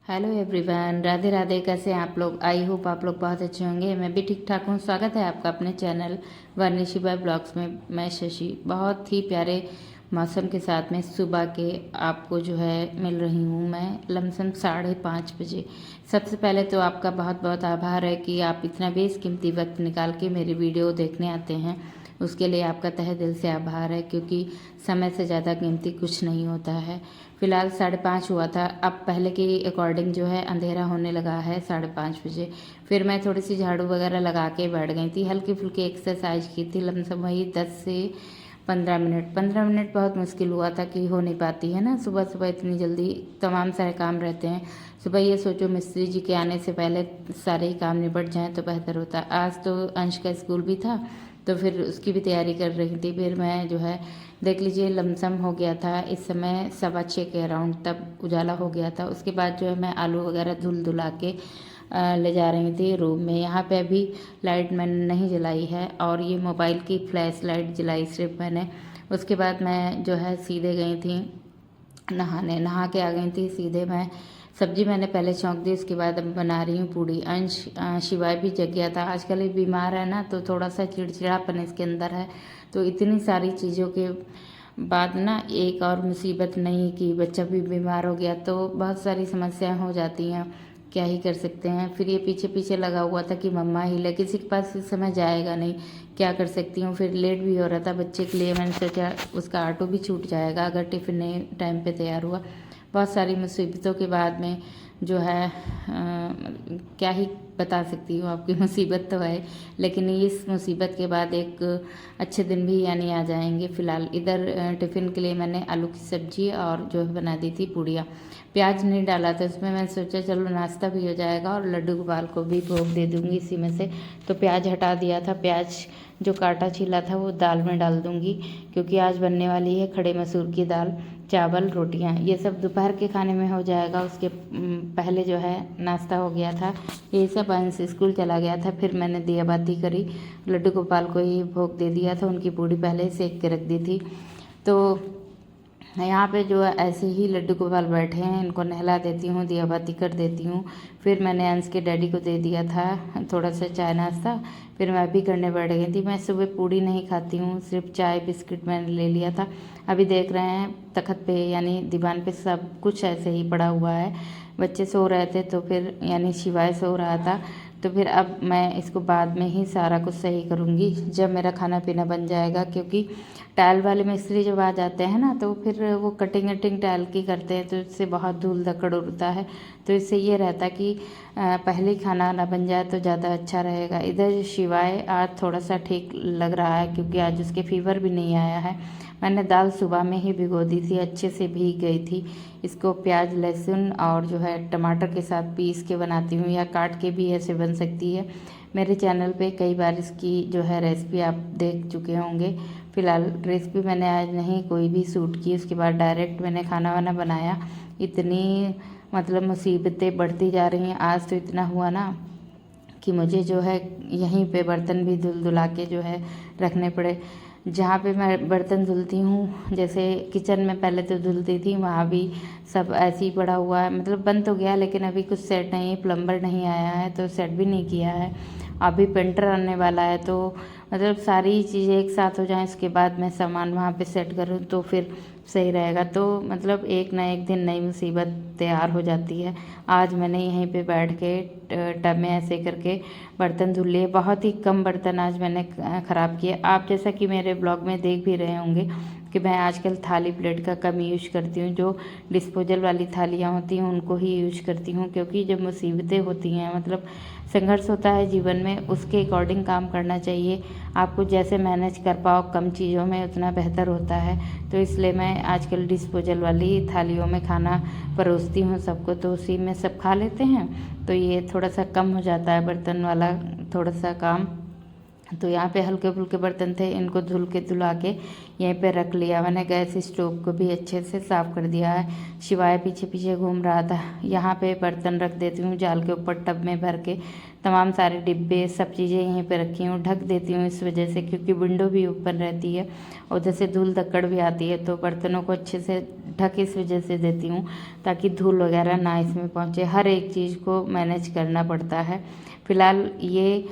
Hello everyone, Radhe Radhe. कैसे हैं आप लोग? आई होप आप लोग बहुत अच्छे होंगे। मैं भी ठीक ठाक हूँ। स्वागत है आपका अपने चैनल वर्निशी बाय ब्लॉग्स में। मैं शशि बहुत ही प्यारे मौसम के साथ में सुबह के आपको जो है मिल रही हूँ मैं लमसम 5:30 बजे। सबसे पहले तो आपका बहुत बहुत आभार है कि आप इतना बेशकीमती वक्त निकाल के मेरी वीडियो देखने आते हैं। उसके लिए आपका तहे दिल से आभार है, क्योंकि समय से ज़्यादा कीमती कुछ नहीं होता है। फ़िलहाल 5:30 हुआ था। अब पहले के अकॉर्डिंग जो है अंधेरा होने लगा है 5:30 बजे। फिर मैं थोड़ी सी झाड़ू वगैरह लगा के बैठ गई थी। हल्की फुल्की एक्सरसाइज की थी, लमसम वही 10 से 15 मिनट। 15 मिनट बहुत मुश्किल हुआ था कि हो नहीं पाती है ना, सुबह सुबह इतनी जल्दी तमाम सारे काम रहते हैं। सुबह ये सोचो मिस्त्री जी के आने से पहले सारे ही काम निपट जाएं तो बेहतर होता। आज तो अंश का स्कूल भी था, तो फिर उसकी भी तैयारी कर रही थी। फिर मैं जो है देख लीजिए लमसम हो गया था इस समय 6:15 के अराउंड, तब उजाला हो गया था। उसके बाद जो है मैं आलू वगैरह धुला के ले जा रही थी रूम में। यहाँ पे अभी लाइट मैंने नहीं जलाई है, और ये मोबाइल की फ्लैश लाइट जलाई सिर्फ मैंने। उसके बाद मैं जो है सीधे गई थी नहाने। नहा के आ गई थी सीधे मैं। सब्जी मैंने पहले छौंक दी, उसके बाद अब बना रही हूँ पूड़ी। अंश शिवाय भी जग गया था। आजकल ये बीमार है ना, तो थोड़ा सा चिड़चिड़ापन इसके अंदर है। तो इतनी सारी चीज़ों के बाद ना एक और मुसीबत नहीं कि बच्चा भी बीमार हो गया, तो बहुत सारी समस्याएं हो जाती हैं। क्या ही कर सकते हैं। फिर ये पीछे पीछे लगा हुआ था कि मम्मा ही ले, किसी के पास इस समय जाएगा नहीं, क्या कर सकती हूँ। फिर लेट भी हो रहा था बच्चे के लिए। मैंने सोचा उसका ऑटो भी छूट जाएगा अगर टिफ़िन नहीं टाइम पे तैयार हुआ। बहुत सारी मुसीबतों के बाद में जो है क्या ही बता सकती हूँ। आपकी मुसीबत तो है, लेकिन इस मुसीबत के बाद एक अच्छे दिन भी यानी आ जाएंगे। फ़िलहाल इधर टिफ़िन के लिए मैंने आलू की सब्जी और जो है बना दी थी पूड़ियाँ। प्याज नहीं डाला था उसमें। मैंने सोचा चलो नाश्ता भी हो जाएगा और लड्डू गोपाल को भी भोग दे दूँगी इसी में से। तो प्याज हटा दिया था। प्याज जो काटा छीला था वो दाल में डाल दूँगी, क्योंकि आज बनने वाली है खड़े मसूर की दाल, चावल, रोटियां। ये सब दोपहर के खाने में हो जाएगा। उसके पहले जो है नाश्ता हो गया था। ये सब अंश स्कूल चला गया था। फिर मैंने दिया बाती करी, लड्डू गोपाल को ही भोग दे दिया था। उनकी पूड़ी पहले ही सेक के रख दी थी। तो यहाँ पे जो है ऐसे ही लड्डू गोपाल बैठे हैं, इनको नहला देती हूँ, दिया बाती कर देती हूँ। फिर मैंने अंश के डैडी को दे दिया था थोड़ा सा चाय नाश्ता। फिर मैं भी करने बैठ गई थी। मैं सुबह पूड़ी नहीं खाती हूँ, सिर्फ चाय बिस्किट मैंने ले लिया था। अभी देख रहे हैं तखत पे यानी दीवान पे सब कुछ ऐसे ही पड़ा हुआ है। बच्चे सो रहे थे तो फिर यानी शिवाय सो रहा था, तो फिर अब मैं इसको बाद में ही सारा कुछ सही करूँगी जब मेरा खाना पीना बन जाएगा। क्योंकि टाइल वाले मिस्त्री जब आ जाते हैं ना, तो फिर वो कटिंग वटिंग टाइल की करते हैं, तो इससे बहुत धूल धकड़ उड़ता है। तो इससे ये रहता कि पहले ही खाना ना बन जाए तो ज़्यादा अच्छा रहेगा। इधर शिवाय आज थोड़ा सा ठीक लग रहा है, क्योंकि आज उसके फीवर भी नहीं आया है। मैंने दाल सुबह में ही भिगो दी थी, अच्छे से भीग गई थी। इसको प्याज लहसुन और जो है टमाटर के साथ पीस के बनाती हूँ, या काट के भी ऐसे बन सकती है। मेरे चैनल पे कई बार इसकी जो है रेसिपी आप देख चुके होंगे। फ़िलहाल रेसिपी मैंने आज नहीं कोई भी शूट की, उसके बाद डायरेक्ट मैंने खाना वाना बनाया। इतनी मतलब मुसीबतें बढ़ती जा रही हैं। आज तो इतना हुआ ना कि मुझे जो है यहीं पे बर्तन भी धुला के जो है रखने पड़े। जहाँ पे मैं बर्तन धुलती हूँ, जैसे किचन में पहले तो धुलती थी, वहाँ भी सब ऐसे ही पड़ा हुआ है। मतलब बन तो गया, लेकिन अभी कुछ सेट नहीं है, प्लम्बर नहीं आया है तो सेट भी नहीं किया है। अभी पेंटर आने वाला है, तो मतलब सारी चीज़ें एक साथ हो जाएं, इसके बाद मैं सामान वहाँ पे सेट करूँ तो फिर सही रहेगा। तो मतलब एक ना एक दिन नई मुसीबत तैयार हो जाती है। आज मैंने यहीं पे बैठ के टब में ऐसे करके बर्तन धुल लिए। बहुत ही कम बर्तन आज मैंने ख़राब किए। आप जैसा कि मेरे ब्लॉग में देख भी रहे होंगे कि मैं आजकल थाली प्लेट का कम यूज करती हूँ। जो डिस्पोजल वाली थालियाँ होती हैं उनको ही यूज करती हूँ, क्योंकि जब मुसीबतें होती हैं, मतलब संघर्ष होता है जीवन में, उसके अकॉर्डिंग काम करना चाहिए। आपको जैसे मैनेज कर पाओ कम चीज़ों में, उतना बेहतर होता है। तो इसलिए मैं आजकल डिस्पोजल वाली थालियों में खाना परोसती हूँ सबको, तो उसी में सब खा लेते हैं। तो ये थोड़ा सा कम हो जाता है बर्तन वाला थोड़ा सा काम। तो यहाँ पे हल्के फुल्के बर्तन थे, इनको धुल के धुला के यहीं पे रख लिया मैंने। गैस स्टोव को भी अच्छे से साफ़ कर दिया है। शिवाय पीछे पीछे घूम रहा था। यहाँ पे बर्तन रख देती हूँ जाल के ऊपर टब में भर के। तमाम सारे डिब्बे सब चीज़ें यहीं पे रखी हूँ, ढक देती हूँ इस वजह से, क्योंकि विंडो भी ओपन रहती है और उधर से धूल धक्कड़ भी आती है, तो बर्तनों को अच्छे से ढक इस वजह से देती हूँ ताकि धूल वगैरह ना इसमें पहुँचे। हर एक चीज़ को मैनेज करना पड़ता है। फ़िलहाल ये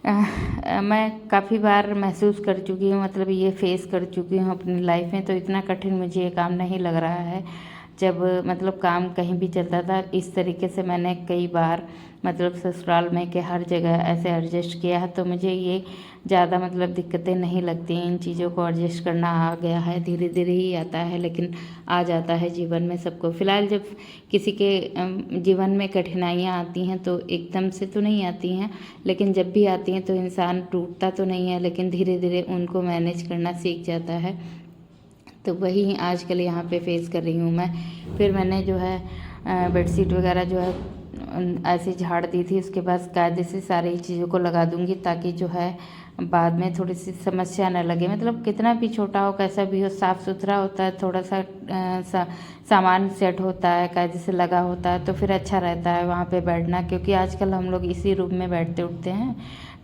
मैं काफ़ी बार महसूस कर चुकी हूँ, मतलब ये फेस कर चुकी हूँ अपनी लाइफ में, तो इतना कठिन मुझे ये काम नहीं लग रहा है। जब मतलब काम कहीं भी चलता था इस तरीके से मैंने कई बार मतलब ससुराल में के हर जगह ऐसे एडजस्ट किया है, तो मुझे ये ज़्यादा मतलब दिक्कतें नहीं लगती हैं। इन चीज़ों को एडजस्ट करना आ गया है, धीरे धीरे ही आता है, लेकिन आ जाता है जीवन में सबको। फ़िलहाल जब किसी के जीवन में कठिनाइयाँ आती हैं तो एकदम से तो नहीं आती हैं, लेकिन जब भी आती हैं तो इंसान टूटता तो नहीं है, लेकिन धीरे धीरे उनको मैनेज करना सीख जाता है। तो वही आजकल यहाँ पे फेस कर रही हूँ मैं। फिर मैंने जो है बेडशीट वगैरह जो है ऐसे झाड़ दी थी, उसके बाद कायदे से सारी चीज़ों को लगा दूँगी ताकि जो है बाद में थोड़ी सी समस्या न लगे। मतलब कितना भी छोटा हो कैसा भी हो, साफ़ सुथरा होता है, थोड़ा सा सामान सेट होता है, कायदे से लगा होता है, तो फिर अच्छा रहता है वहाँ पे बैठना। क्योंकि आजकल हम लोग इसी रूम में बैठते उठते हैं,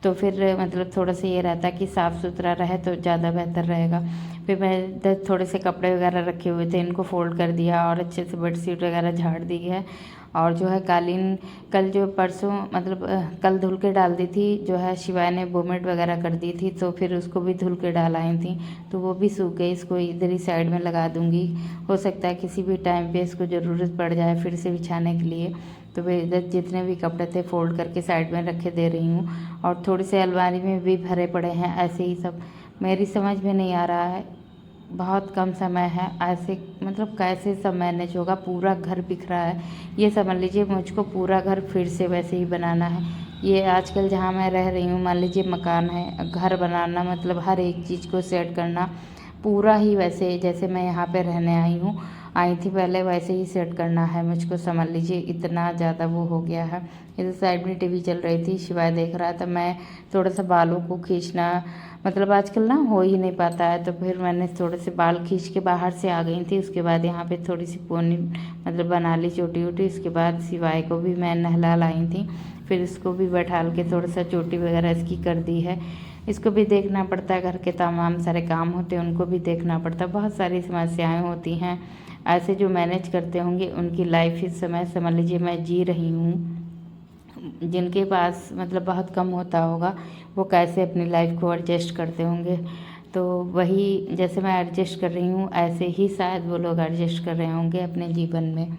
तो फिर मतलब थोड़ा सा ये रहता है कि साफ़ सुथरा रहे तो ज़्यादा बेहतर रहेगा। फिर मैं इधर थोड़े से कपड़े वगैरह रखे हुए थे, इनको फ़ोल्ड कर दिया और अच्छे से बेडशीट वगैरह झाड़ दी है। और जो है कालीन कल जो परसों मतलब कल धुल के डाल दी थी, जो है शिवाय ने बोमेट वगैरह कर दी थी, तो फिर उसको भी धुल के डाल आई थी, तो वो भी सूख गई। इसको इधर ही साइड में लगा दूँगी, हो सकता है किसी भी टाइम पे इसको ज़रूरत पड़ जाए फिर से बिछाने के लिए। तो वे इधर जितने भी कपड़े थे फ़ोल्ड करके साइड में रखे दे रही हूँ। और थोड़े से अलमारी में भी भरे पड़े हैं ऐसे ही सब। मेरी समझ में नहीं आ रहा है, बहुत कम समय है, ऐसे मतलब कैसे सब मैनेज होगा। पूरा घर बिखरा है, ये समझ लीजिए मुझको पूरा घर फिर से वैसे ही बनाना है। ये आजकल जहाँ मैं रह रही हूँ, मान लीजिए मकान है, घर बनाना मतलब हर एक चीज़ को सेट करना पूरा ही वैसे जैसे मैं यहाँ पे रहने आई थी पहले, वैसे ही सेट करना है मुझको। समझ लीजिए इतना ज़्यादा वो हो गया है। इधर साइड में टीवी चल रही थी, शिवाय देख रहा था। मैं थोड़ा सा बालों को खींचना मतलब आजकल ना हो ही नहीं पाता है, तो फिर मैंने थोड़े से बाल खींच के बाहर से आ गई थी। उसके बाद यहाँ पे थोड़ी सी पोनी मतलब बना ली चोटी वोटी। उसके बाद शिवाय को भी मैं नहला लाई थी, फिर इसको भी बैठाल के थोड़ा सा चोटी वगैरह इसकी कर दी है। इसको भी देखना पड़ता है, घर के तमाम सारे काम होते हैं उनको भी देखना पड़ता है, बहुत सारी समस्याएं होती हैं। ऐसे जो मैनेज करते होंगे उनकी लाइफ इस समय समझ लीजिए मैं जी रही हूँ। जिनके पास मतलब बहुत कम होता होगा वो कैसे अपनी लाइफ को एडजस्ट करते होंगे। तो वही जैसे मैं एडजस्ट कर रही हूँ ऐसे ही शायद वो लोग एडजस्ट कर रहे होंगे अपने जीवन में।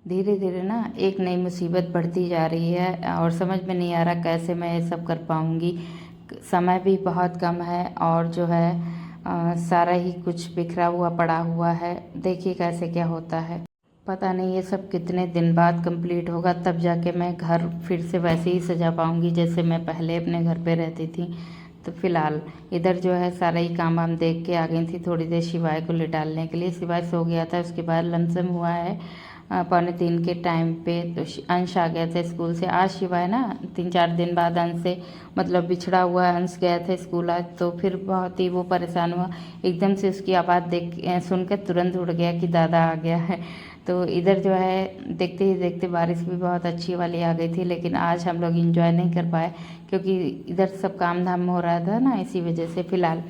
धीरे धीरे ना एक नई मुसीबत बढ़ती जा रही है और समझ में नहीं आ रहा कैसे मैं ये सब कर पाऊँगी। समय भी बहुत कम है और जो है सारा ही कुछ बिखरा हुआ पड़ा हुआ है। देखिए कैसे क्या होता है, पता नहीं ये सब कितने दिन बाद कंप्लीट होगा, तब जाके मैं घर फिर से वैसे ही सजा पाऊँगी जैसे मैं पहले अपने घर पे रहती थी। तो फ़िलहाल इधर जो है सारा ही काम वाम देख के आ गई थी थोड़ी देर शिवाय को लिटालने के लिए। शिवाय सो गया था, उसके बाद लमसम हुआ है 2:45 के टाइम पे, तो अंश आ गया था स्कूल से। आज शिवाय ना 3-4 दिन बाद अंश से मतलब बिछड़ा हुआ अंश गया था स्कूल आज, तो फिर बहुत ही वो परेशान हुआ। एकदम से उसकी आवाज़ सुनकर तुरंत उड़ गया कि दादा आ गया है। तो इधर जो है देखते ही देखते बारिश भी बहुत अच्छी वाली आ गई थी, लेकिन आज हम लोग इंजॉय नहीं कर पाए क्योंकि इधर सब काम धाम हो रहा था ना, इसी वजह से। फ़िलहाल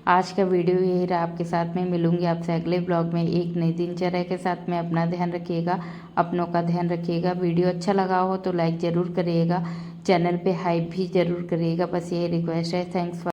आज का वीडियो यही रहा आपके साथ में। मिलूंगी आपसे अगले ब्लॉग में एक नई दिनचर्या के साथ में। अपना ध्यान रखिएगा, अपनों का ध्यान रखिएगा। वीडियो अच्छा लगा हो तो लाइक ज़रूर करिएगा, चैनल पे हाइप भी ज़रूर करिएगा, बस यही रिक्वेस्ट है। Thanks for